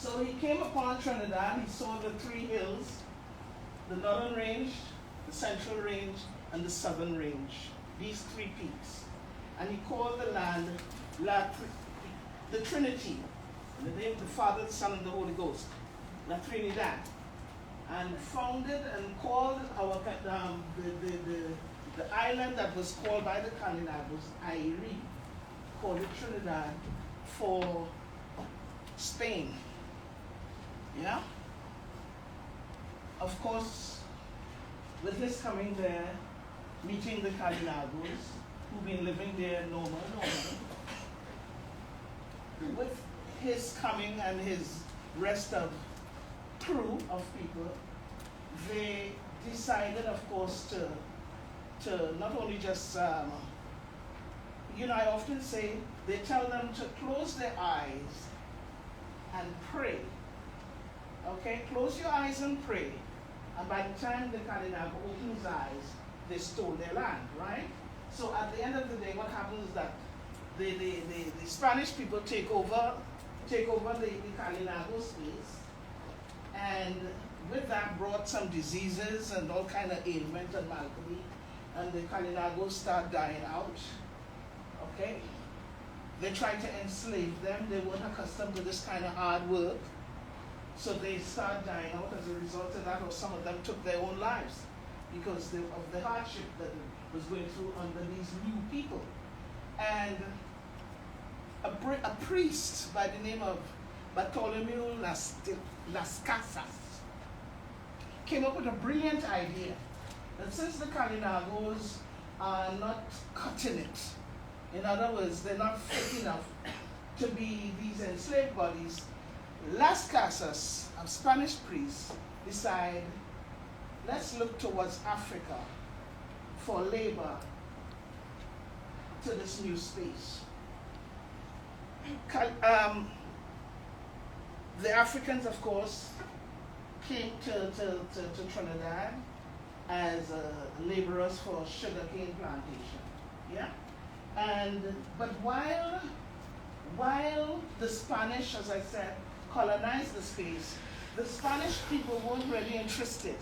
So he came upon Trinidad, he saw the three hills, the northern range, the central range, and the southern range, these three peaks. And he called the land the Trinity, in the name of the Father, the Son, and the Holy Ghost, La Trinidad. And founded and called our the island that was called by the Calignagos Airi, called it Trinidad for Spain. Yeah? Of course, with his coming there, meeting the Calignagos, who've been living there normally, with his coming and his rest of crew of people, they decided, of course, to not only just, I often say, they tell them to close their eyes and pray. Okay, close your eyes and pray. And by the time the Calinago opened his eyes, they stole their land, right? So at the end of the day, what happens is that the Spanish people take over the Calinago space, and with that brought some diseases and all kind of ailment and malady, and the Calinagos start dying out. Okay? They tried to enslave them. They weren't accustomed to this kind of hard work. So they start dying out as a result of that, or some of them took their own lives because of the hardship that was going through under these new people. And a priest by the name of Bartolomeu Las Casas came up with a brilliant idea that since the Calinagos are not cutting it, in other words, they're not fit enough to be these enslaved bodies, Las Casas, a Spanish priest, decide, let's look towards Africa for labor to this new space. The Africans, of course, came to Trinidad as laborers for sugarcane plantation. Yeah? But while the Spanish, as I said, colonized the space, the Spanish people weren't really interested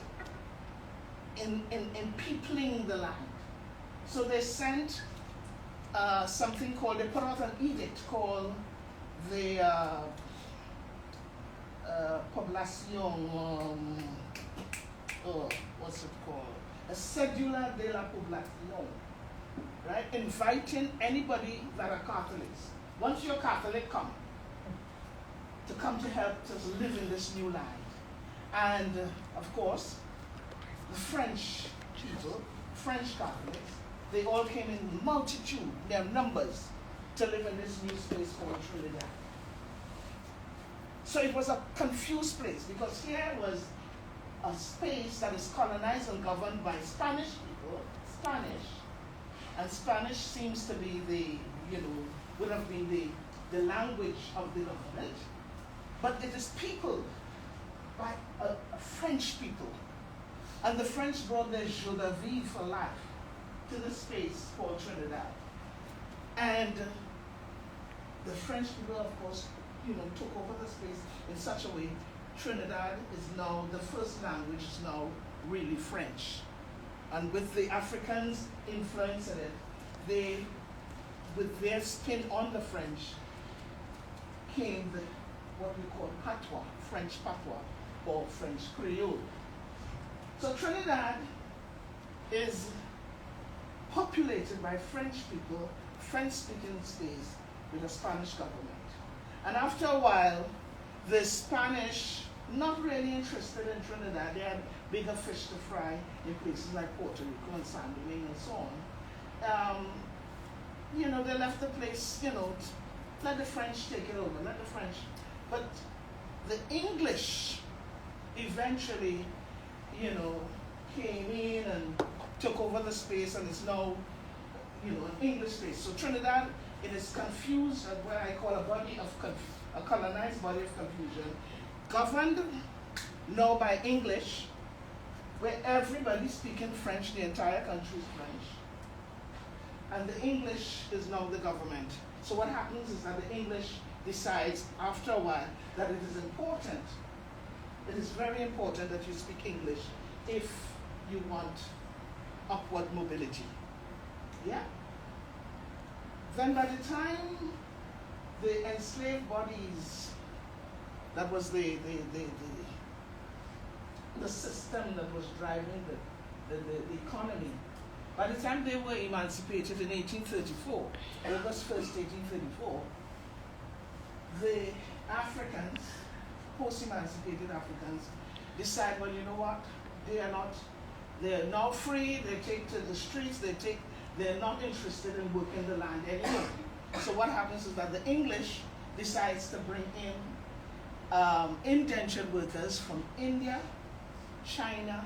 in peopling the land. So they sent something called, they put out an edict called the Población, what's it called? A Cédula de la Población, right? Inviting anybody that are Catholics. Once you're Catholic, come to help to live in this new land. And of course, the French people, French Catholics, they all came in multitude, their numbers, to live in this new space called Trinidad. So it was a confused place because here was a space that is colonized and governed by Spanish people, and Spanish seems to be would have been the language of the government, but it is peopled by a French people. And the French brought their joie de vivre for life to the space called Trinidad. And the French people, of course, took over the space in such a way. Trinidad is now, the first language is now really French. And with the Africans influencing it, they, with their spin on the French, came what we call patois, French patois, or French Creole. So Trinidad is populated by French people, French-speaking space, with a Spanish government. And after a while, the Spanish, not really interested in Trinidad, they had bigger fish to fry in places like Puerto Rico and San Domingo and so on. They left the place, let the French take it over, let the French. But the English eventually, came in and took over the space, and it's now, an English space. So Trinidad, it is confused at what I call a colonized body of confusion, governed now by English, where everybody's speaking French, the entire country is French. And the English is now the government. So what happens is that the English decides after a while that it is important. It is very important that you speak English if you want upward mobility. Yeah? Then by the time the enslaved bodies, that was the system that was driving the economy. By the time they were emancipated in 1834, August 1st, 1834, the Africans, post-emancipated Africans, decide, well, you know what, they're now free, they take to the streets, they're not interested in working the land anymore. So what happens is that the English decides to bring in indentured workers from India, China,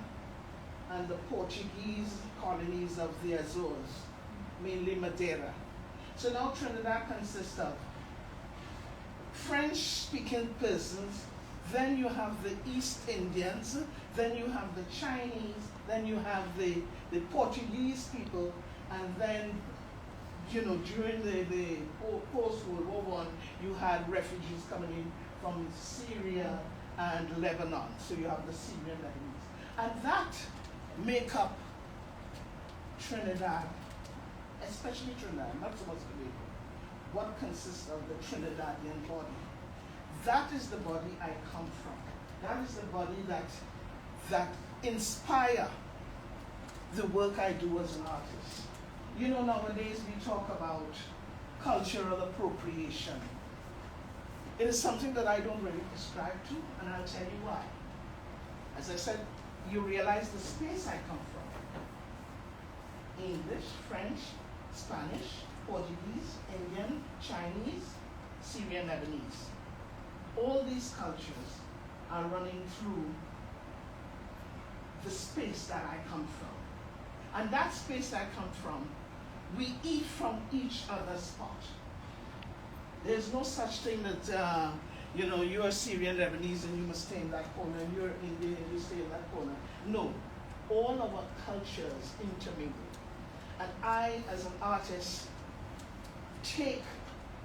and the Portuguese colonies of the Azores, mainly Madeira. So now Trinidad consists of French-speaking persons, then you have the East Indians, then you have the Chinese, then you have the Portuguese people, and then, you know, during the post-World War I, you had refugees coming in from Syria and Lebanon. So you have the Syrian Lebanese. And that make up Trinidad, especially Trinidad, not so much Tobago, what consists of the Trinidadian body. That is the body I come from. That is the body that inspire the work I do as an artist. You know, nowadays we talk about cultural appropriation. It is something that I don't really prescribe to, and I'll tell you why. As I said, you realize the space I come from. English, French, Spanish, Portuguese, Indian, Chinese, Syrian, Lebanese. All these cultures are running through the space that I come from. And that space I come from, we eat from each other's spot. There's no such thing that, you know, you're Syrian, Lebanese, and you must stay in that corner, and you're Indian, and you stay in that corner. No. All our cultures intermingle. And I, as an artist, take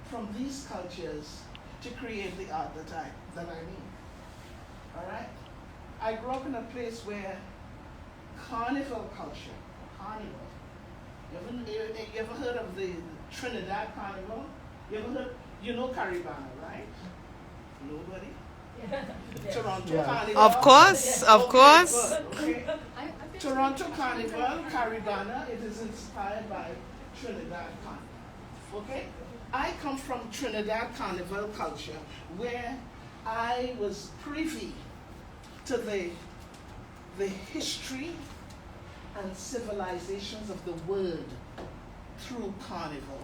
from these cultures to create the art that I need. All right? I grew up in a place where carnival culture, carnival. You ever heard of the Trinidad Carnival? You ever heard? You know Caribana, right? Nobody? Yeah. Toronto Carnival. Of course, of course. Okay. Toronto Carnival, Caribana, it is inspired by Trinidad Carnival. Okay? I come from Trinidad Carnival culture where I was privy to the history and civilizations of the world through carnival.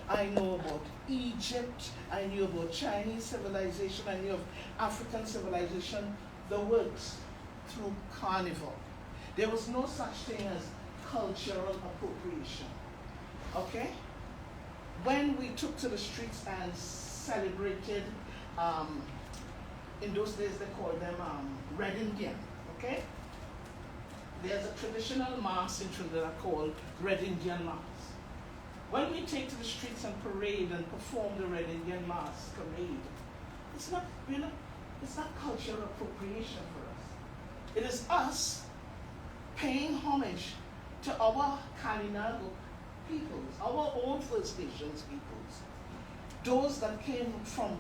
I know about Egypt, I knew about Chinese civilization, I knew of African civilization, the works through carnival. There was no such thing as cultural appropriation. Okay? When we took to the streets and celebrated, in those days they called them Red Indian, okay? There's a traditional mass in Trinidad called Red Indian Mass. When we take to the streets and parade and perform the Red Indian Mass parade, it's not, you know, it's not cultural appropriation for us. It is us paying homage to our Kalinago peoples, our own First Nations peoples. Those that came from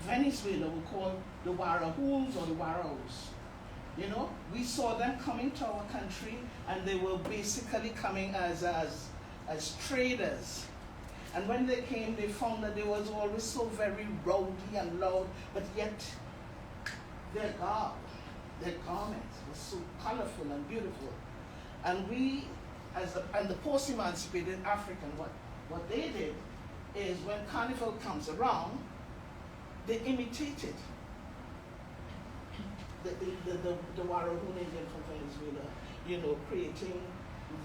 Venezuela we call the Warahoons or the Waros. You know, we saw them coming to our country and they were basically coming as traders. And when they came, they found that they was always so very rowdy and loud, but yet their garb, their garments were so colorful and beautiful. And we, and the post-emancipated African, what they did is when carnival comes around, they imitated the Warahoon Indian from Venezuela, you know, creating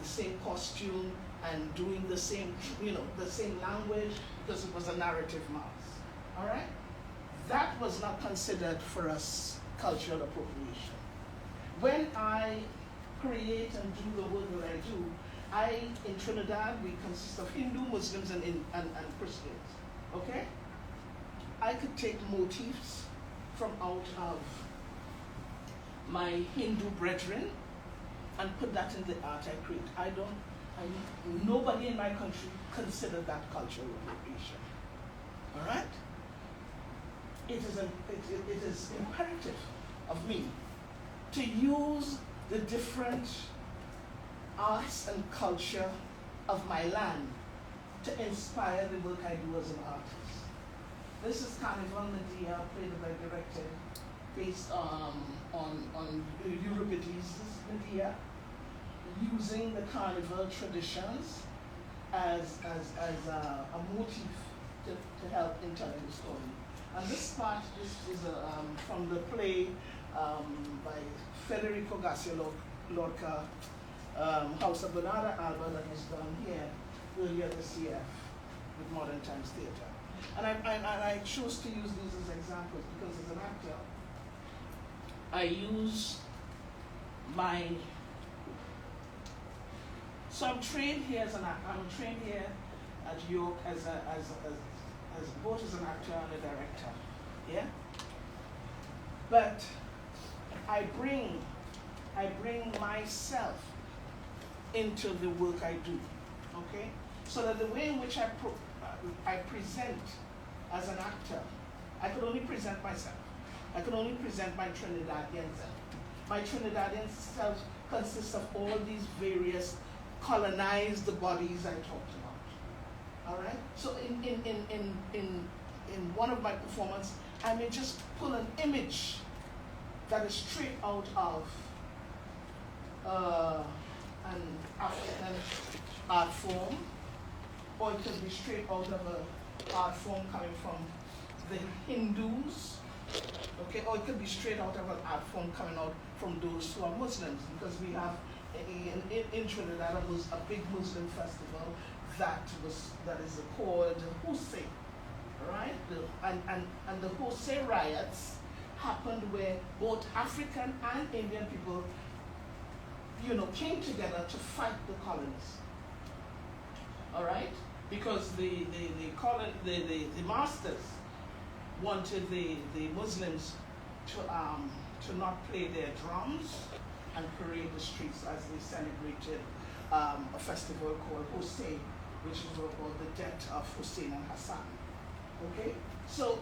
the same costume and doing the same, you know, the same language because it was a narrative mass. All right? That was not considered for us cultural appropriation. When I create and do the work that I do, in Trinidad, we consist of Hindu, Muslims, and Christians. Okay? I could take motifs from out of my Hindu brethren and put that in the art I create. Nobody in my country considered that cultural appropriation. All right? It is imperative of me to use the different arts and culture of my land to inspire the work I do as an artist. This is Carnival Medea, played by directed, based on Euripides' Medea, using the carnival traditions as a motif to help in telling the story. And this part is from the play by Federico Garcia Lorca, House of Bernarda Alba, that was done here earlier this year with Modern Times Theatre. And I chose to use these as examples because as an actor, I use so I'm trained here as an actor. I'm trained here at York as both as an actor and a director. Yeah? But I bring myself into the work I do. Okay? So that the way in which I present as an actor, I could only present myself. I could only present my Trinidadian self. My Trinidadian self consists of all these various colonized bodies I talked about. All right? So in one of my performances, I may just pull an image that is straight out of an African art form, or it could be straight out of an art form coming from the Hindus, okay, or it could be straight out of an art form coming out from those who are Muslims, because we have in Trinidad was a big Muslim festival that is called Hussein, right? And the Hussein riots happened where both African and Indian people, came together to fight the colonists. All right, because the masters wanted the Muslims to not play their drums and parade the streets as they celebrated a festival called Hussein, which is about the death of Hussein and Hassan. Okay, so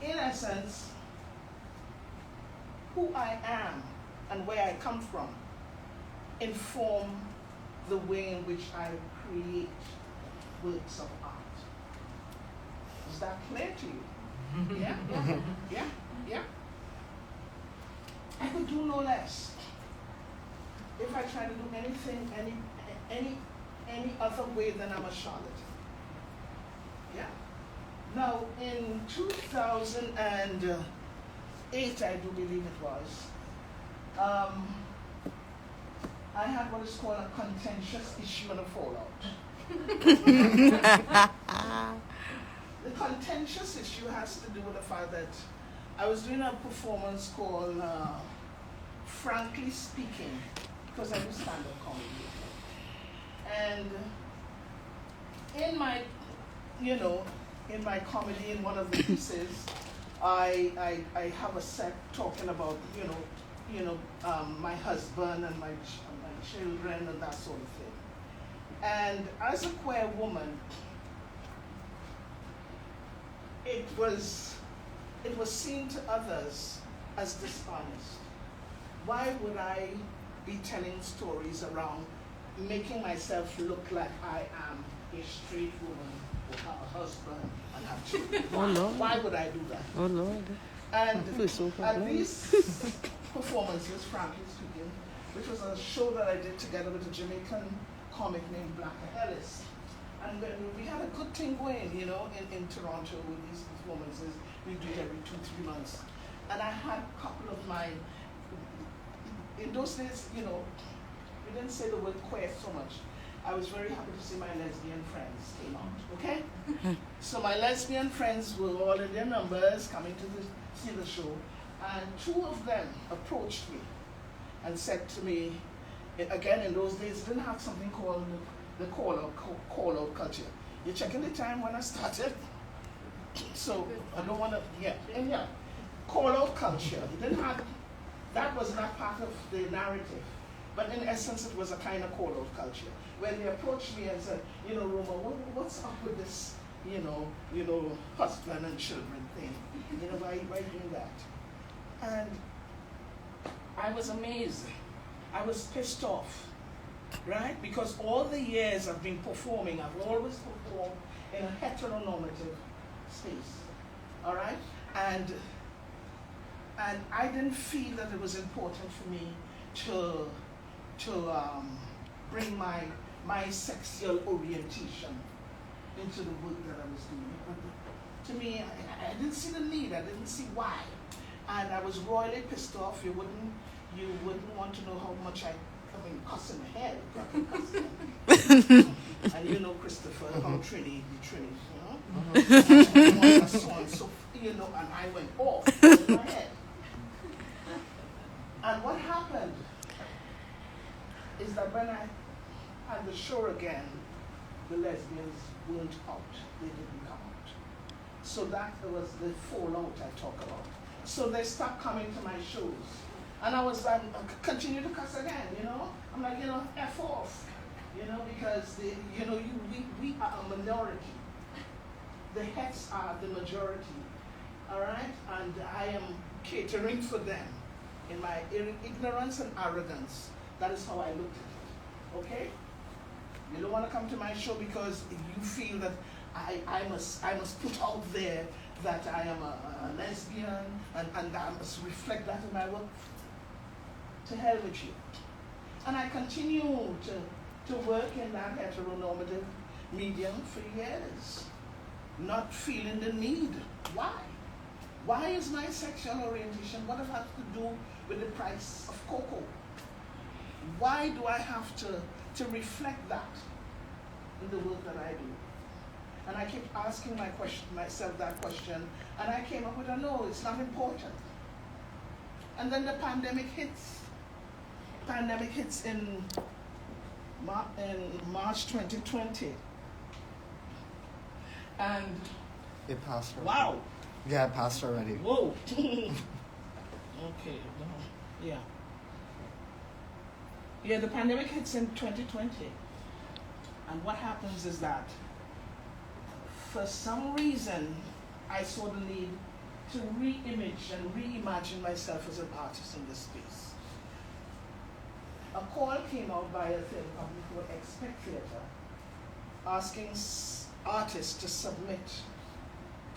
in essence, who I am and where I come from inform the way in which I create works of art. Is that clear to you? Yeah. I could do no less if I try to do anything any other way than I'm a charlatan. Yeah. Now in 2008, I do believe it was, I had what is called a contentious issue and a fallout. The contentious issue has to do with the fact that I was doing a performance called Frankly Speaking, because I do stand-up comedy. And in my comedy, in one of the pieces, I have a set talking about, my husband and my children and that sort of thing. And as a queer woman, it was seen to others as dishonest. Why would I be telling stories around making myself look like I am a straight woman who have a husband and have children? Why would I do that? Oh Lord. And at these performances, frankly speaking, which was a show that I did together with a Jamaican comic named Blacker Ellis. And we had a good thing going, in Toronto with these performances. We do it every 2-3 months. And I had a couple of in those days, we didn't say the word queer so much. I was very happy to see my lesbian friends came out, okay? So my lesbian friends were all in their numbers coming to see the show. And 2 of them approached me and said to me, again, in those days, it didn't have something called the call-out culture. You're checking the time when I started, so I don't want to, call-out culture. It didn't have, that was not part of the narrative, but in essence, it was a kind of call-out culture. When they approached me and said, Rhoma, what's up with this, husband and children thing? Why doing that? And I was amazed. I was pissed off, right? Because all the years I've been performing, I've always performed in a heteronormative space, all right? And I didn't feel that it was important for me to bring my sexual orientation into the work that I was doing. To me, I didn't see the need. I didn't see why. And I was royally pissed off. You wouldn't want to know how much I cuss in the head. And Christopher, how Trini, and so on, so, and I went off in my head. And what happened is that when I had the show again, the lesbians weren't out. They didn't come out. So that was the fallout I talk about. So they stopped coming to my shows. And I was like, continue to cuss again, I'm like, F off, because we are a minority. The heads are the majority, all right? And I am catering for them. In my ignorance and arrogance, that is how I looked at it, okay? You don't want to come to my show because you feel that I must put out there that I am a lesbian and I must reflect that in my work. To hell with you. And I continue to work in that heteronormative medium for years, not feeling the need. Why? Why is my sexual orientation, what does it have to do with the price of cocoa? Why do I have to reflect that in the work that I do? And I keep asking myself that question, and I came up with a no, it's not important. And then the pandemic hits. Pandemic hits in March 2020. And it passed already. Wow. Yeah, it passed already. Whoa. Okay. Yeah. Yeah, the pandemic hits in 2020. And what happens is that for some reason I saw the need to re-image and reimagine myself as an artist in this space. A call came out by a theatre company called Expect Theatre, asking artists to submit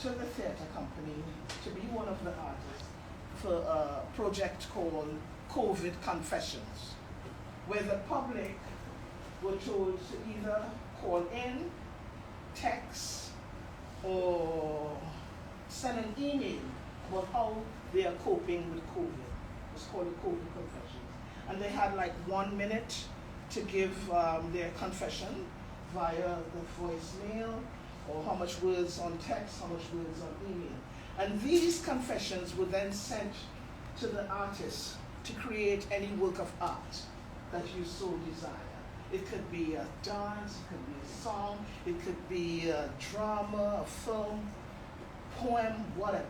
to the theatre company to be one of the artists for a project called COVID Confessions, where the public were told to either call in, text, or send an email about how they are coping with COVID. It's called the COVID Confessions. And they had like 1 minute to give their confession via the voicemail, or how much words on text, how much words on email. And these confessions were then sent to the artist to create any work of art that you so desire. It could be a dance, it could be a song, it could be a drama, a film, poem, whatever.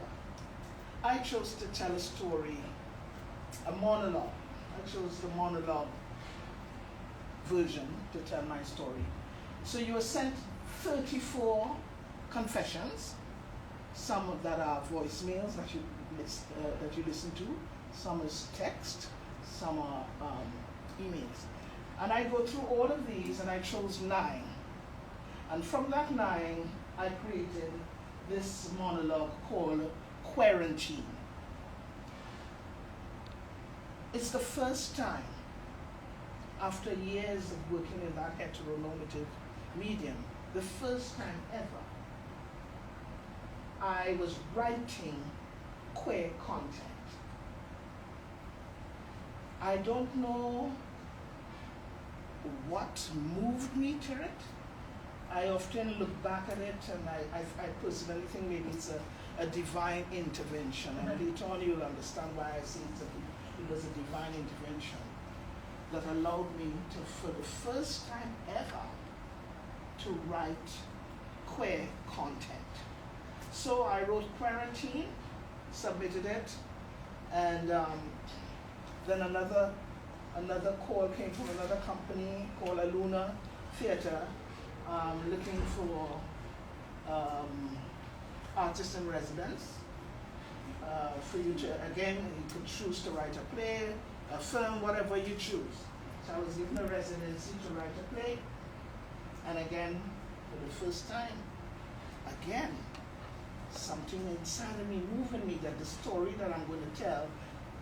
I chose to tell a story, a monologue. I chose the monologue version to tell my story. So you were sent 34 confessions, some of that are voicemails that you listen to, some is text, some are emails. And I go through all of these and I chose 9. And from that 9, I created this monologue called Quarantine. It's the first time, after years of working in that heteronormative medium, the first time ever, I was writing queer content. I don't know what moved me to it. I often look back at it and I personally think maybe it's a divine intervention. And later on you'll understand why I say it was a divine intervention. that allowed me to, for the first time ever, to write queer content. So I wrote Quarantine, submitted it, and then another call came from another company called Aluna Theatre, looking for artists in residence. For you to, again, you could choose to write a play, a film, whatever you choose. So I was given a residency to write a play, and again, for the first time, again, something inside of me moving me that the story that I'm going to tell,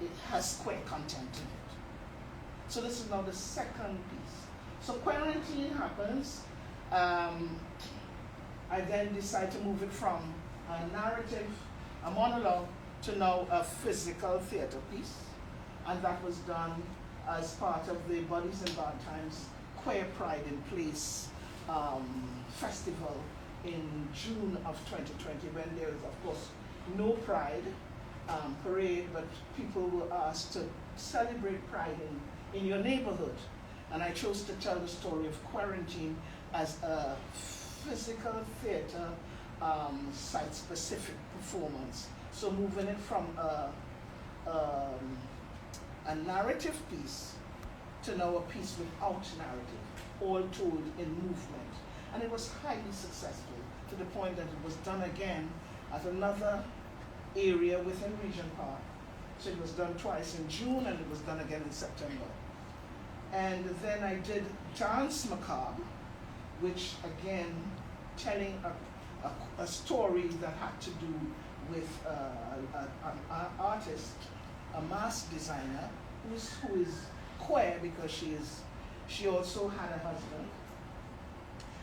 it has queer content in it. So this is now the second piece. So Quarantine happens. I then decide to move it from a narrative, a monologue, to now a physical theater piece. And that was done as part of the Bodies and Bad Times Queer Pride in Place festival in June of 2020, when there is, of course, no Pride parade, but people were asked to celebrate Pride in your neighborhood. And I chose to tell the story of Quarantine as a physical theater site-specific performance. So moving it from a narrative piece to now a piece without narrative, all told in movement. And it was highly successful, to the point that it was done again at another area within Regent Park. So it was done twice in June, and it was done again in September. And then I did Dance Macabre, which again, telling a story that had to do with an artist, a mask designer, who is queer because she also had a husband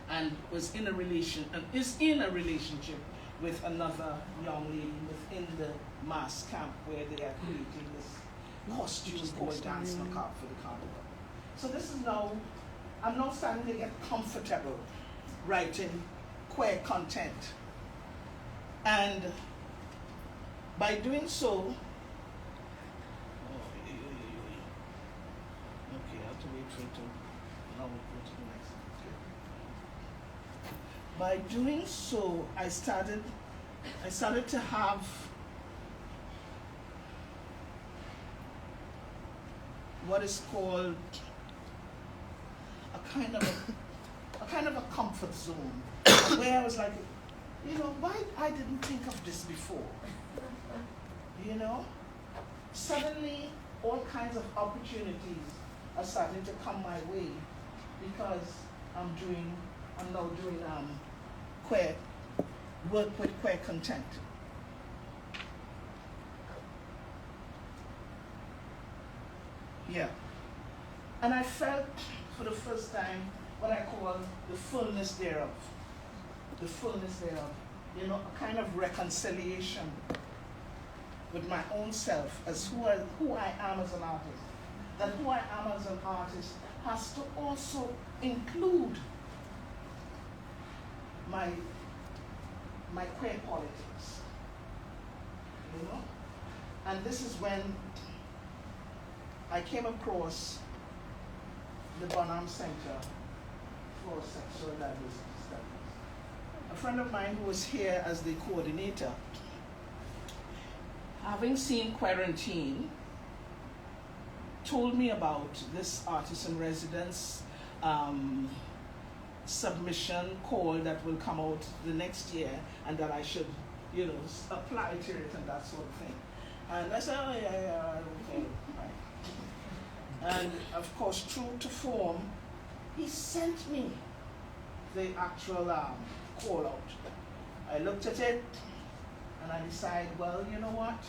and was in a relation and is in a relationship with another young lady within the mask camp, where they are creating this costume called Dance Macabre for the carnival. So this is now, I'm now starting to get comfortable writing queer content. And by doing so, okay, I have to wait for it to, now we'll go to the next. Okay. By doing so, I started to have what is called a kind of a comfort zone, where I was like, why I didn't think of this before? Suddenly all kinds of opportunities are starting to come my way, because I'm now doing queer work with queer content. Yeah. And I felt for the first time what I call the fullness thereof. The fullness thereof. A kind of reconciliation with my own self as who I am as an artist. That who I am as an artist has to also include my queer politics. And this is when I came across the Bonham Center for Sexual Diversity Studies. A friend of mine who was here as the coordinator, having seen Quarantine, told me about this artist in residence submission call that will come out the next year, and that I should, apply to it and that sort of thing. And I said, oh yeah, okay, right. And of course, true to form, he sent me the actual call out. I looked at it and I decided, well, you know what?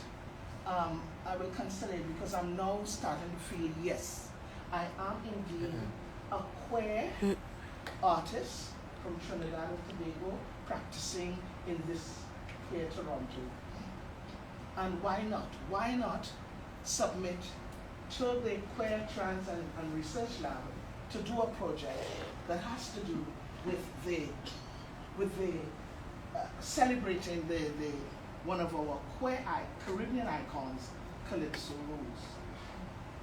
I will consider it, because I'm now starting to feel, yes, I am indeed a queer artist from Trinidad and Tobago practicing in this here Toronto. And why not? Why not submit to the Queer Trans and Research Lab to do a project that has to do with the celebrating the one of our queer Caribbean icons, Calypso Rose.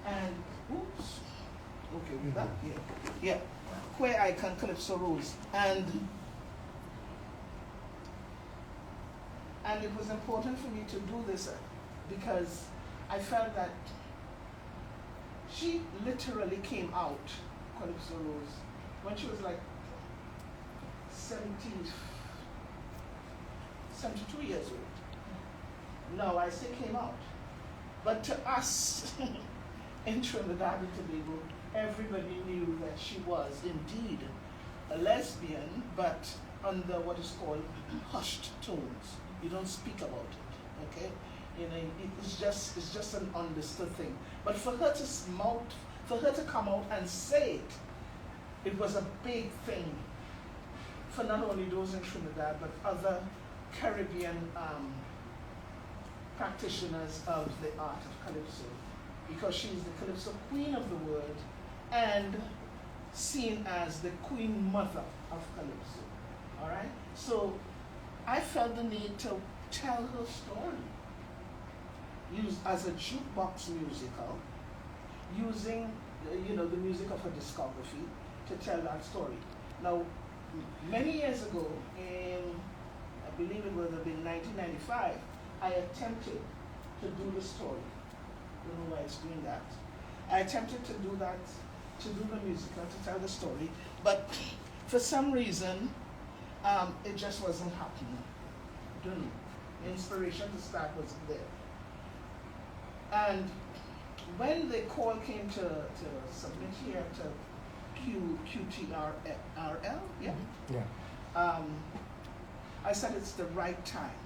And okay with that? Yeah. Queer icon Calypso Rose. And it was important for me to do this because I felt that she literally came out, Calypso Rose, when she was like 72 years old. No, I say came out. But to us in Trinidad and Tobago, everybody knew that she was indeed a lesbian, but under what is called hushed tones. You don't speak about it, okay? You know, it's just an understood thing. But for her to come out and say it was a big thing for not only those in Trinidad, but other Caribbean practitioners of the art of Calypso, because she's the Calypso Queen of the world and seen as the Queen Mother of Calypso, all right? So I felt the need to tell her story, used as a jukebox musical, using the music of her discography to tell that story. Now, many years ago, in I believe it would have been 1995, I attempted to do the story. I don't know why it's doing that. I attempted to do that, to do the musical, to tell the story, but for some reason, it just wasn't happening. I don't know. The inspiration to start wasn't there. And when the call came to submit here to QTRL, yeah? Yeah. I said it's the right time,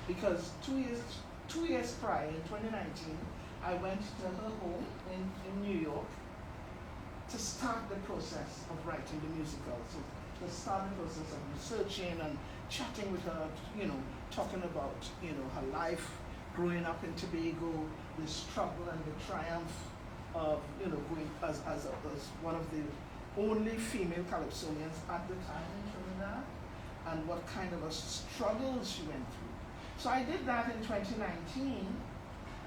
because 2 years prior, in 2019, I went to her home in New York to start the process of writing the musical. So to start the process of researching and chatting with her, talking about, her life growing up in Tobago, the struggle and the triumph of, going as one of the only female Calypsonians at the time in Trinidad, and what kind of a struggle she went through. So I did that in 2019,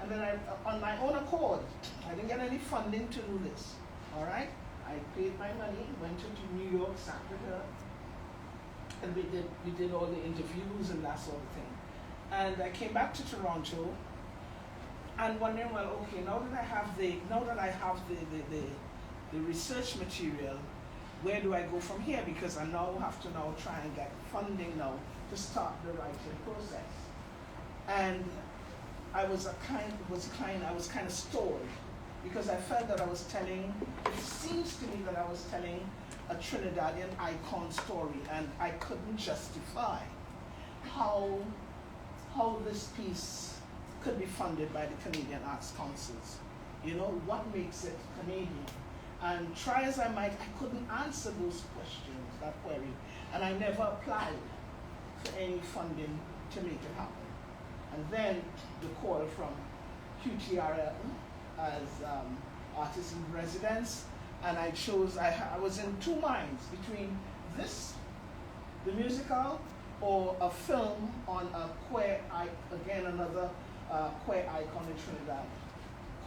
and then on my own accord, I didn't get any funding to do this, all right? I paid my money, went to New York, sat with her, and we did all the interviews and that sort of thing. And I came back to Toronto, and wondering, well, okay, now that I have the research material, where do I go from here? Because I now have to try and get funding now to start the writing process. And I was kind of stalled, because I felt that it seems to me that I was telling a Trinidadian icon story, and I couldn't justify how this piece could be funded by the Canadian Arts Councils. What makes it Canadian? And try as I might, I couldn't answer those questions, that query, and I never applied for any funding to make it happen. And then the call from QTRL as artist in residence, and I chose, I was in two minds between this, the musical, or a film on a queer, another queer icon in Trinidad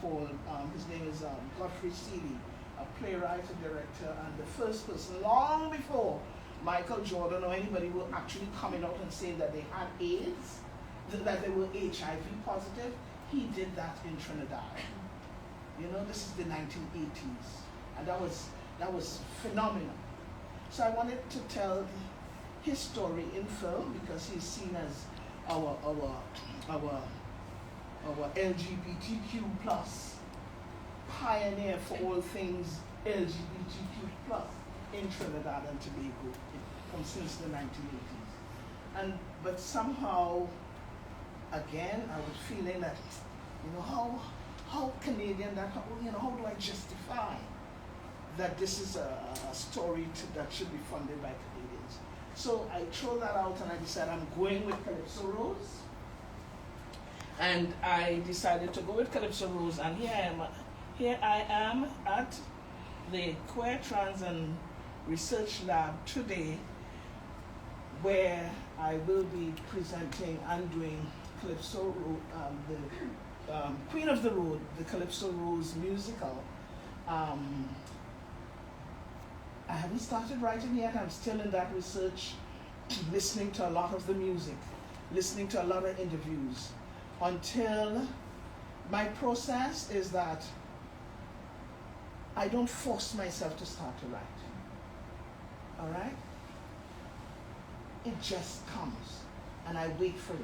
called, his name is Godfrey Seeley, a playwright, a director, and the first person, long before Michael Jordan or anybody were actually coming out and saying that they had AIDS, that they were HIV positive, he did that in Trinidad. This is the 1980s, and that was phenomenal. So I wanted to tell his story in film, because he's seen as our LGBTQ plus pioneer for all things LGBTQ plus in Trinidad and Tobago since the 1980s. But somehow, again, I was feeling that, how Canadian that, how do I justify that this is a story that should be funded by Canadians? So I threw that out, and I decided I'm going with Calypso Rose. And I decided to go with Calypso Rose, and here I am at the Queer Trans and Research Lab today, where I will be presenting and doing Calypso the Queen of the Road, the Calypso Rose musical, I haven't started writing yet. I'm still in that research, listening to a lot of the music, listening to a lot of interviews, until my process is that I don't force myself to start to write. All right? It just comes, and I wait for it.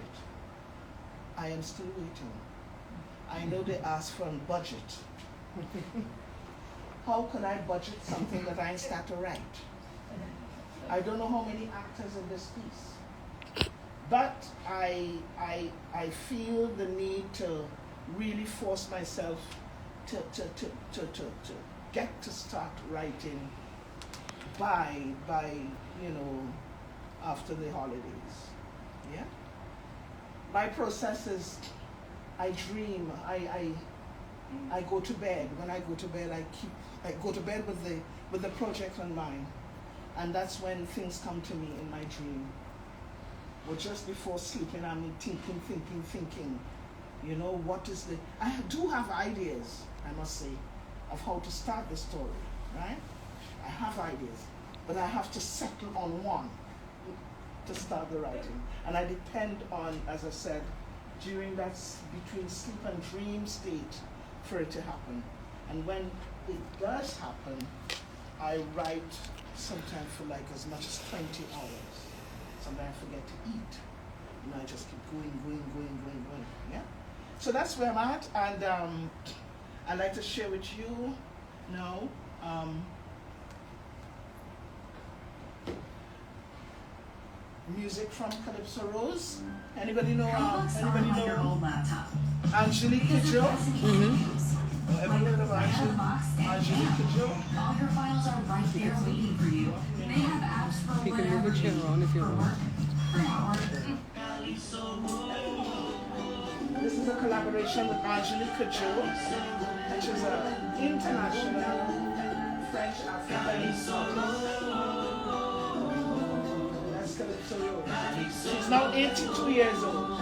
I am still waiting. I know they ask for a budget. How can I budget something that I ain't start to write? I don't know how many actors in this piece. But I feel the need to really force myself to get to start writing by after the holidays. Yeah? My process is I dream, I go to bed. When I go to bed, I go to bed with the project on mind. And that's when things come to me in my dream. Or just before sleeping, I'm thinking. You know, what is I do have ideas, I must say, of how to start the story, right? I have ideas, but I have to settle on one to start the writing. And I depend on, as I said, during that between sleep and dream state for it to happen. And when it does happen, I write sometimes for like as much as 20 hours. Sometimes I forget to eat. And I just keep going. Yeah? So that's where I'm at, and I'd like to share with you now music from Calypso Rose. Anybody know Angelique Kidjo? Mm-hmm. Ever heard of Angelique Kidjo? All your files are right there waiting for you. They have apps for You can move your chair around if you want. This is a collaboration with Angelique Kidjo, which is an international French African artist. That's Calypso Rose. She's now 82 years old.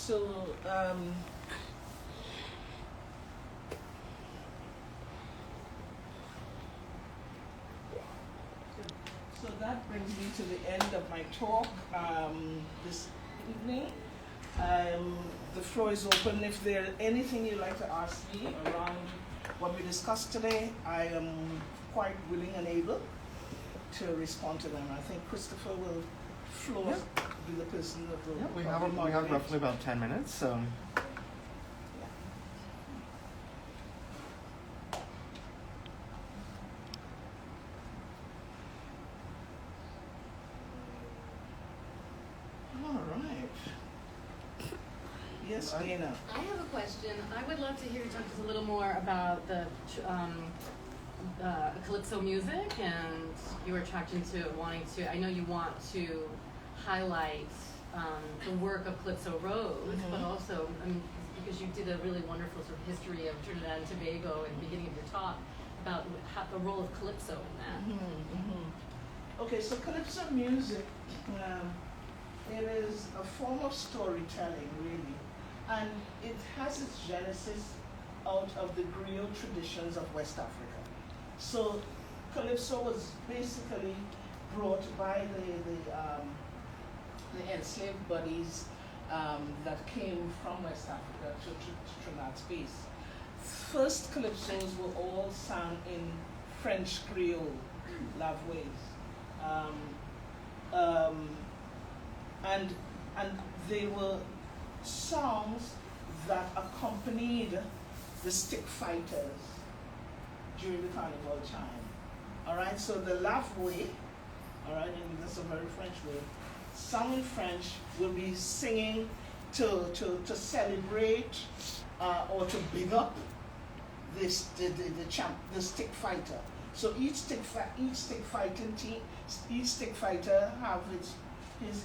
So, so that brings me to the end of my talk this evening. The floor is open. If there's anything you'd like to ask me around what we discussed today, I am quite willing and able to respond to them. I think Christopher will be the person that will. We have roughly about 10 minutes, so. Yes, Dana. I have a question. I would love to hear you talk just a little more about the Calypso music and your attraction to wanting to. I know you want to highlight the work of Calypso Rose, but also because you did a really wonderful sort of history of Trinidad and Tobago at the beginning of your talk about the role of Calypso in that. Okay, so Calypso music, it is a form of storytelling, really. And it has its genesis out of the griot traditions of West Africa. So Calypso was basically brought by the enslaved bodies that came from West Africa to Trinidad space. First Calypsos were all sung in French Creole, lavways. And they were songs that accompanied the stick fighters during the carnival time. All right, so the lavway, all right, and that's a very French word, sung in French will be singing to celebrate or to big up the stick fighter. So each stick fighter have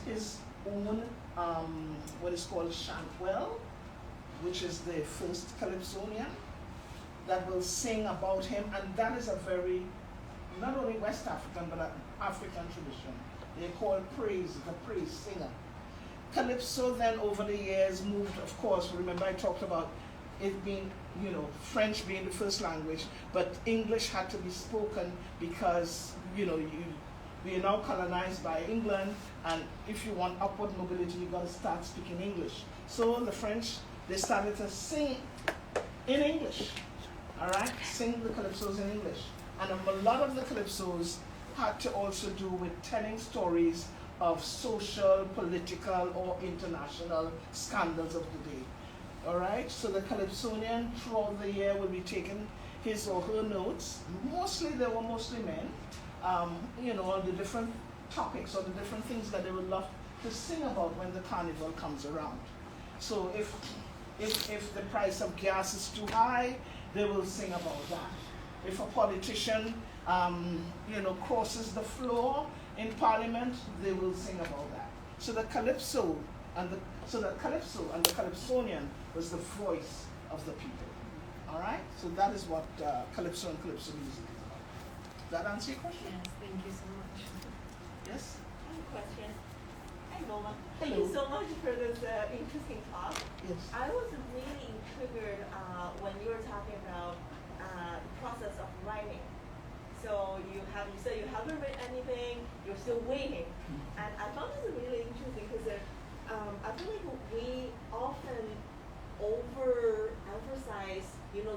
his own what is called chantwell, which is the first Calypsonian that will sing about him, and that is a very not only West African but an African tradition. They call praise the praise singer. Calypso then over the years moved, of course, remember I talked about it being, French being the first language, but English had to be spoken because, we are now colonized by England, and if you want upward mobility, you got to start speaking English. So the French, they started to sing in English, all right? Sing the calypsos in English. And a lot of the calypsos had to also do with telling stories of social, political, or international scandals of the day. All right, so the Calypsonian throughout the year will be taking his or her notes. They were mostly men, on the different topics or the different things that they would love to sing about when the carnival comes around. So if the price of gas is too high, they will sing about that. If a politician, crosses the floor in Parliament, they will sing about that. So the Calypso and the Calypsonian was the voice of the people. All right? So that is what Calypso and Calypso music is about. Does that answer your question? Yes, thank you so much. Yes? I have a question. Hi, Rhoma. Hello. Thank you so much for this interesting talk. Yes. I was really intrigued when you were talking about the process of writing. So you said you haven't written anything, you're still waiting. And I found this really interesting because I feel like we often overemphasize,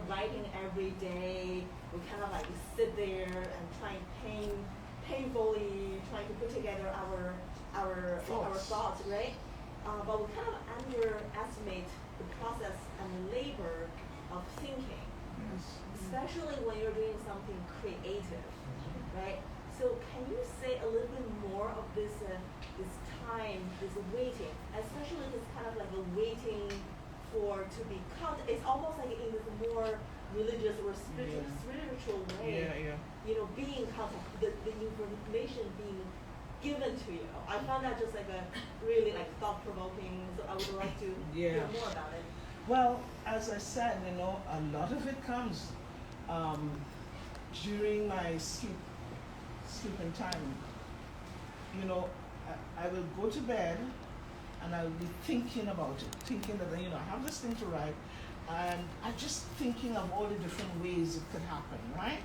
writing every day. We kind of like sit there and painfully trying to put together our thoughts, right? But we kind of underestimate the process and the labor of thinking, especially when you're doing something creative, right? So can you say a little bit more of this time, this waiting, especially this kind of like a waiting to be counted? It's almost like in this more religious or spiritual way, being counted, the information being given to you. I found that just like a really thought-provoking, so I would like to hear more about it. Well, as I said, a lot of it comes during my sleeping time. I will go to bed and I'll be thinking about it, thinking that, you know, I have this thing to write, and I'm just thinking of all the different ways it could happen, right?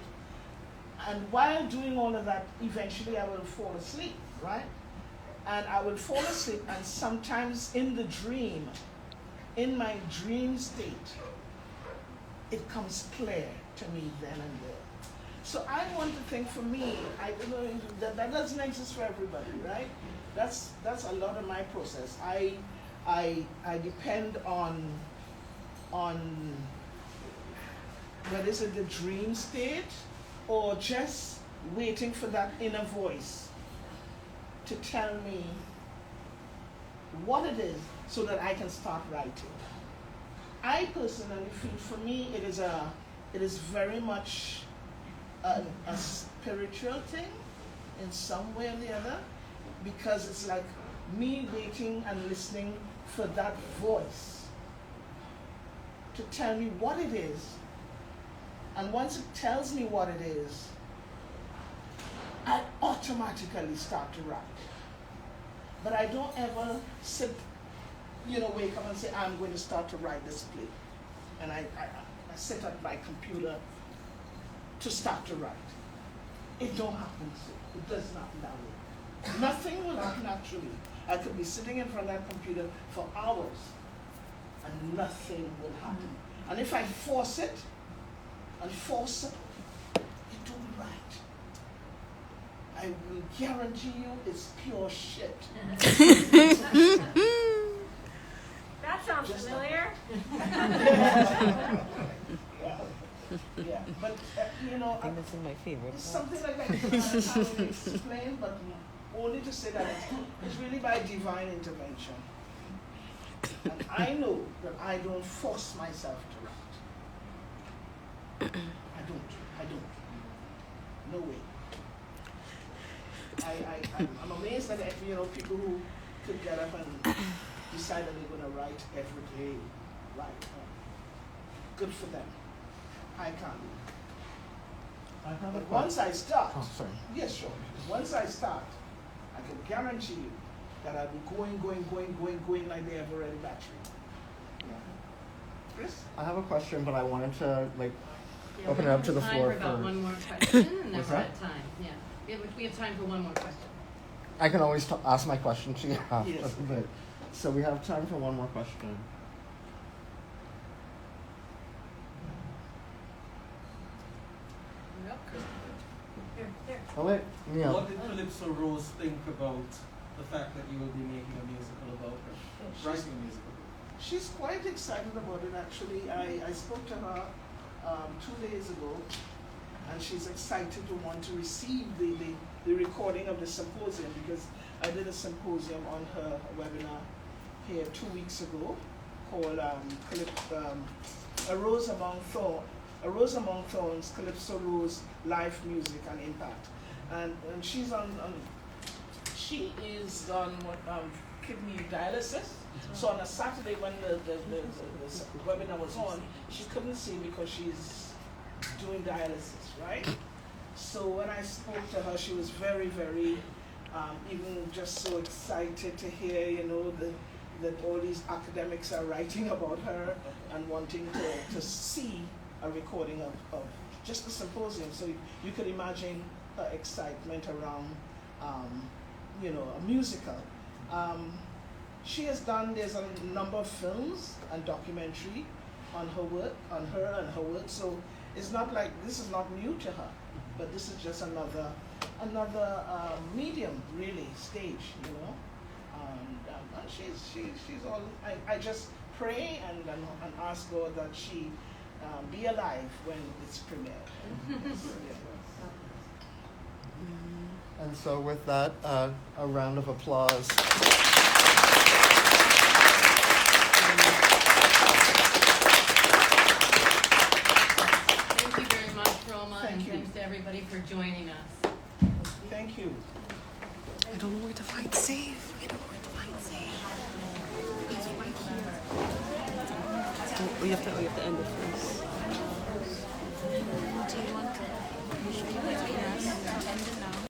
And while doing all of that, eventually I will fall asleep, right? And I will fall asleep, and sometimes in the dream, in my dream state, it comes clear to me then and there. So I want to think, for me, I don't know, that doesn't exist for everybody, right? That's a lot of my process. I depend on whether it's in the dream state or just waiting for that inner voice to tell me what it is so that I can start writing. I personally feel, for me, it is very much a spiritual thing in some way or the other, because it's like me waiting and listening for that voice to tell me what it is. And once it tells me what it is, I automatically start to write. But I don't ever sit, wake up and say, I'm going to start to write this play. And I sit at my computer to start to write. It don't happen so. It does not happen that way. Nothing will happen naturally. I could be sitting in front of that computer for hours and nothing will happen. And if I force it, it don't write. I will guarantee you it's pure shit. That sounds familiar. Yeah, but I think that's my favorite. it's something like I can't really explain, but only to say that it's really by divine intervention. And I know that I don't force myself to write. I don't. No way. I'm amazed that people who could get up and decide that they're going to write every day. Right. Good for them. I can't. I have a But once I start, Oh, sorry. yes, sure. Once I start, I can guarantee you that I'll be going like the ever-ready battery. Yeah. Chris? I have a question, but I wanted to Yeah, open we it up to have the time floor for about for. one more question, and then What's we're that? at time. Yeah, we have time for one more question. I can always ask my question to you after, Yes. but so we have time for one more question. Here. Oh wait, Neil. What did Calypso Rose think about the fact that you will be making a musical about her? Writing a musical. She's quite excited about it, actually. I spoke to her 2 days ago, and she's excited to want to receive the recording of the symposium, because I did a symposium on her webinar here 2 weeks ago called A Rose Among Thorns, Calypso Rose, Life, Music, and Impact. And she is on kidney dialysis. So on a Saturday when the webinar was on, she couldn't see because she's doing dialysis, right? So when I spoke to her, she was very, very, even just so excited to hear, that all these academics are writing about her and wanting to see a recording of just the symposium. So you could imagine her excitement around, a musical. There's a number of films and documentary on her and her work. So it's not like, this is not new to her, but this is just another medium, really, stage, and she's all, I just pray and ask God that she be alive when it's premiered. And so with that, a round of applause. Thank you very much, Rhoma, Thank and you. thanks to everybody for joining us. Thank you. I don't know where to find save. We have to end it first. Do you want to? Yes. End it now.